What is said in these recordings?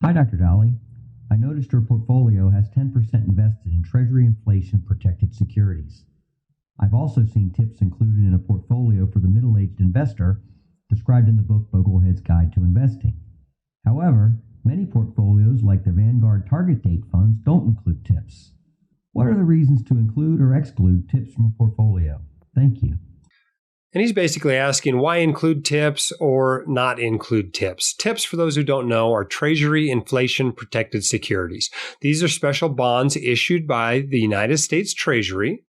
Hi, Dr. Dolly. I noticed your portfolio has 10% invested in Treasury Inflation Protected Securities. I've also seen tips included in a portfolio for the middle-aged investor described in the book Boglehead's Guide to Investing. However, many portfolios like the Vangard target date funds don't include tips. What are the reasons to include or exclude tips from a portfolio? Thank you. And he's basically asking why include tips or not include tips. Tips, for those who don't know, are Treasury Inflation Protected Securities. These are special bonds issued by the United States Treasury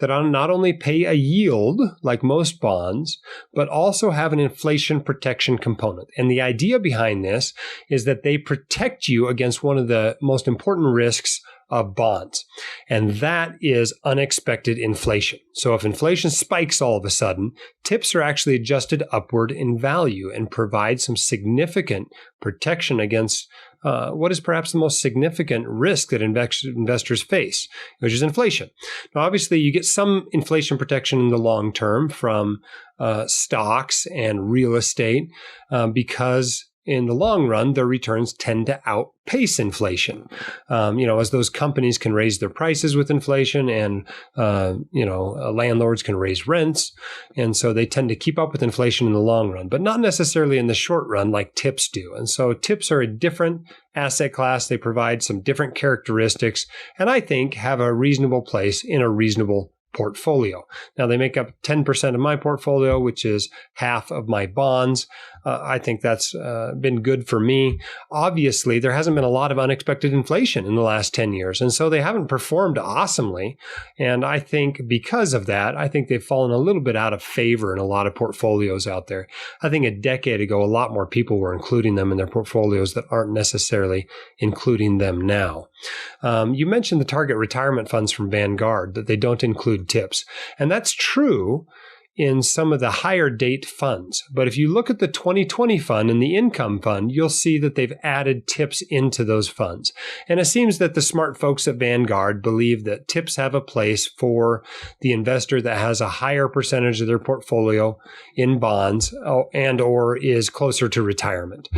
that not only pay a yield like most bonds, but also have an inflation protection component. And the idea behind this is that they protect you against one of the most important risks of bonds, and that is unexpected inflation. So if inflation spikes all of a sudden, tips are actually adjusted upward in value and provide some significant protection against what is perhaps the most significant risk that investors face, which is inflation. Now, obviously, you get some inflation protection in the long term from stocks and real estate because in the long run, their returns tend to outpace inflation. As those companies can raise their prices with inflation and, landlords can raise rents. And so they tend to keep up with inflation in the long run, but not necessarily in the short run like tips do. And so tips are a different asset class. They provide some different characteristics and I think have a reasonable place in a reasonable portfolio. Now, they make up 10% of my portfolio, which is half of my bonds. I think that's been good for me. Obviously, there hasn't been a lot of unexpected inflation in the last 10 years, and so they haven't performed awesomely. And I think because of that, I think they've fallen a little bit out of favor in a lot of portfolios out there. I think a decade ago, a lot more people were including them in their portfolios that aren't necessarily including them now. You mentioned the target retirement funds from Vangard, that they don't include tips. And that's true in some of the higher date funds. But if you look at the 2020 fund and the income fund, you'll see that they've added tips into those funds. And it seems that the smart folks at Vangard believe that tips have a place for the investor that has a higher percentage of their portfolio in bonds and or is closer to retirement.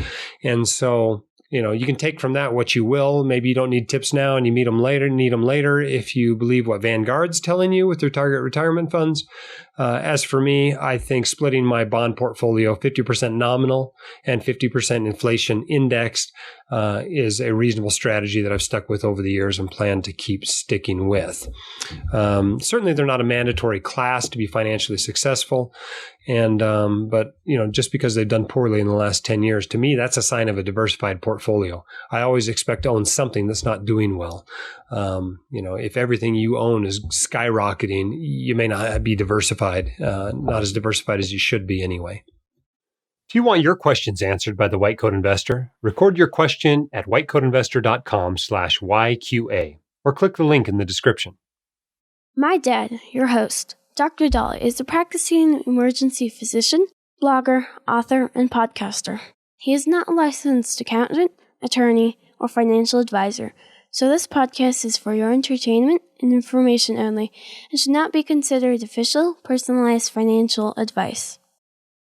And so you can take from that what you will. Maybe you don't need tips now and you need them later if you believe what Vanguard's telling you with their target retirement funds. As for me, I think splitting my bond portfolio 50% nominal and 50% inflation indexed is a reasonable strategy that I've stuck with over the years and plan to keep sticking with. Certainly, they're not a mandatory class to be financially successful. But just because they've done poorly in the last 10 years, to me, that's a sign of a diversified portfolio. I always expect to own something that's not doing well. If everything you own is skyrocketing, you may not be diversified, not as diversified as you should be anyway. If you want your questions answered by the White Coat Investor, record your question at whitecoatinvestor.com/YQA or click the link in the description. My dad, your host, Dr. Dolly, is a practicing emergency physician, blogger, author, and podcaster. He is not a licensed accountant, attorney, or financial advisor, so this podcast is for your entertainment and information only and should not be considered official, personalized financial advice.